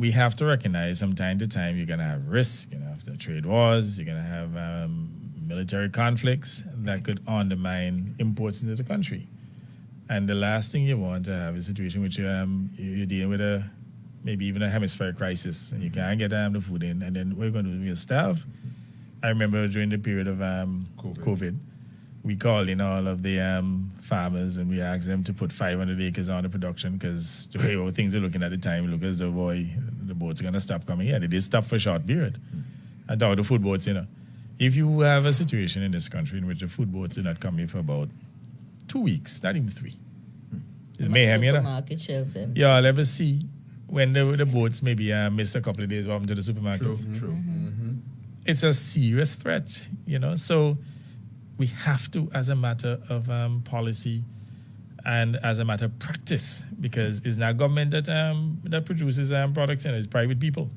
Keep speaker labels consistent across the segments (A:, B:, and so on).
A: we have to recognize from time to time you're going to have risks, you're going to have to trade wars, you're going to have military conflicts that could undermine imports into the country. And the last thing you want to have is a situation which you're dealing with maybe even a hemispheric crisis, and you can't get the food in, and then what are you going to do? You'll starve. I remember during the period of COVID, we called in all of the farmers and we asked them to put 500 acres on the production because the way things are looking at the time, look as though, the boats are going to stop coming here. They did stop for a short period. I thought the food boats, if you have a situation in this country in which the food boats are not coming for about 2 weeks, not even 3, it's mayhem,
B: Supermarket shelves empty.
A: Yeah, I'll ever see when the boats maybe miss a couple of days what happened to the supermarkets.
C: True.
B: Mm-hmm.
A: It's a serious threat, so we have to, as a matter of policy and as a matter of practice, because it's not government that produces products, it's private people.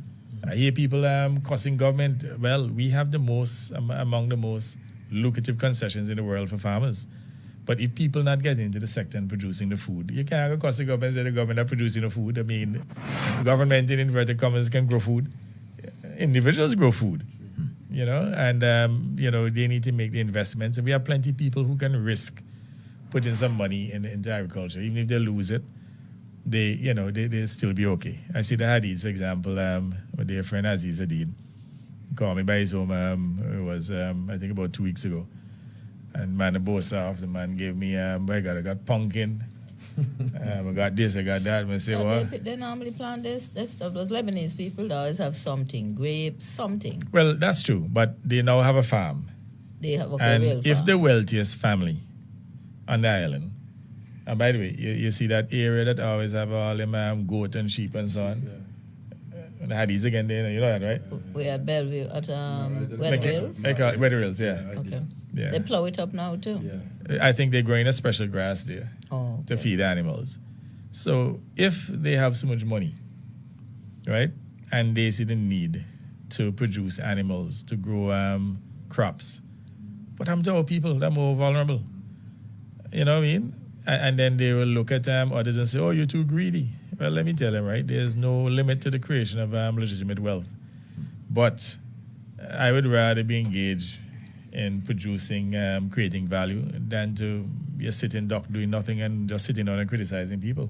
A: I hear people cussing government. Well, we have the most, among the most lucrative concessions in the world for farmers. But if people not getting into the sector and producing the food, you can't go cuss the government and say the government are producing the food. I mean, government in inverted commas can grow food. Individuals grow food. And they need to make the investments. And we have plenty of people who can risk putting some money into agriculture. Even if they lose it, they'll still be okay. I see the Hadid's, for example, with their friend Aziz Hadid, called me by his home, it was, I think about 2 weeks ago. And man, the boss off, the man gave me, I got pumpkin. I got this, I got that. I say, what?
B: They normally plant this stuff. Those Lebanese people always have something, grapes, something.
A: Well, that's true, but they now have a farm.
B: They have a
A: and
B: real farm.
A: If the wealthiest family on the island, and by the way, you see that area that always have all them goat and sheep and so on. Yeah. The Haddies again there, you know that, right?
B: We at Bellevue at Weather Hills.
A: Weather Hills, yeah.
B: Okay.
A: Yeah.
B: They plow it up now too.
A: Yeah. I think they're growing a special grass there to feed animals. So if they have so much money, right, and they see the need to produce animals, to grow crops, but I'm to our people that are more vulnerable. You know what I mean? And then they will look at others and say, oh, you're too greedy. Well, let me tell them, right, there's no limit to the creation of legitimate wealth. But I would rather be engaged in producing, creating value than to be a sitting duck doing nothing and just sitting down and criticizing people.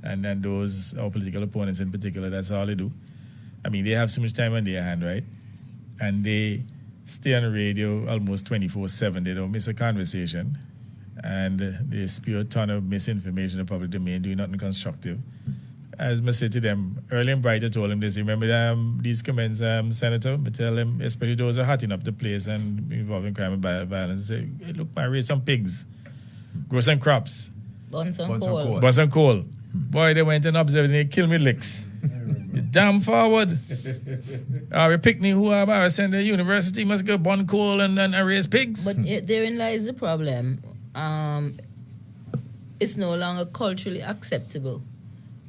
A: And then those, our political opponents in particular, that's all they do. I mean, they have so much time on their hand, right? And they stay on the radio almost 24/7. They don't miss a conversation. And they spew a ton of misinformation in the public domain, doing nothing constructive. As I said to them, early and bright, I told them this. Remember these comments, Senator? But tell them, especially those who are hotting up the place and involving crime and violence, say, hey, look, man, raise some pigs, grow some crops.
B: Burn some coal.
A: Burn some coal. Boy, they went and observed and they killed me licks. You damn forward. Our picnic who I send the university must go burn coal and raise pigs.
B: But therein lies the problem. It's no longer culturally acceptable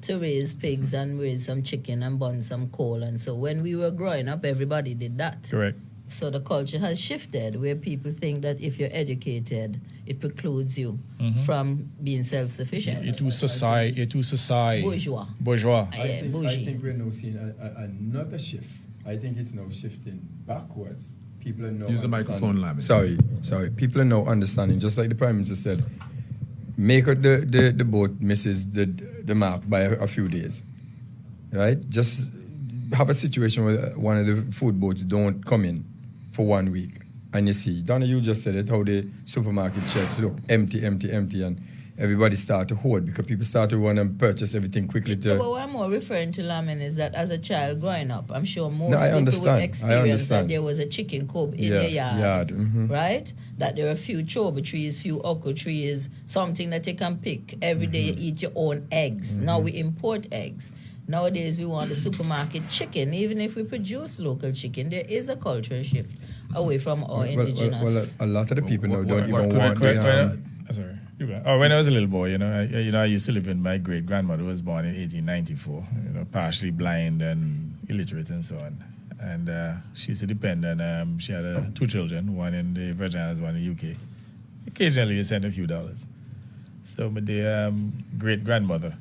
B: to raise pigs and raise some chicken and burn some coal. And so when we were growing up, everybody did that.
A: Correct.
B: So the culture has shifted where people think that if you're educated, it precludes you from being self-sufficient.
A: You're too society.
B: Bourgeois.
C: I think we're now seeing another shift. I think it's now shifting backwards. People are now
D: use the microphone, Lammy.
C: Sorry. People are now understanding, just like the Prime Minister said, make out the boat misses the mark by a few days. Right? Just have a situation where one of the food boats don't come in for 1 week. And you see, Donna, you just said it, how the supermarket shelves look empty, and everybody start to hoard because people start to run and purchase everything quickly.
B: But what I'm more referring to, Lamin, is that as a child growing up, I'm sure most people would experience that there was a chicken coop in your yard, right? That there are a few choba trees, few okra trees, something that you can pick. Every day you eat your own eggs. Now we import eggs. Nowadays we want the supermarket chicken. Even if we produce local chicken, there is a cultural shift away from our indigenous.
C: Well, a lot of the people now don't even want
A: sorry. When I was a little boy, I used to live with my great grandmother who was born in 1894. Partially blind and illiterate and so on. And she used to depend on. She had 2 children, one in the Virgin Islands, one in the UK. Occasionally, they sent a few dollars. So, but the great grandmother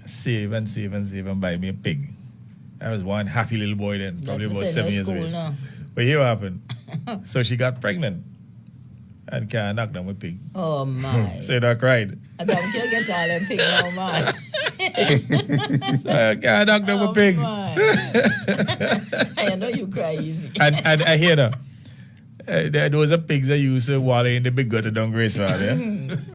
A: save and buy me a pig. I was one happy little boy then, probably about 7 years of age. No. But here what happened. So she got pregnant and can't knock down with pig.
B: Oh my.
A: So I cried.
B: I don't care get all them pig now, man.
A: So I can't knock down with pig.
B: I know you cry easy.
A: And I hear now. There was a pigs that used to water in the big gutter down Grace Valley.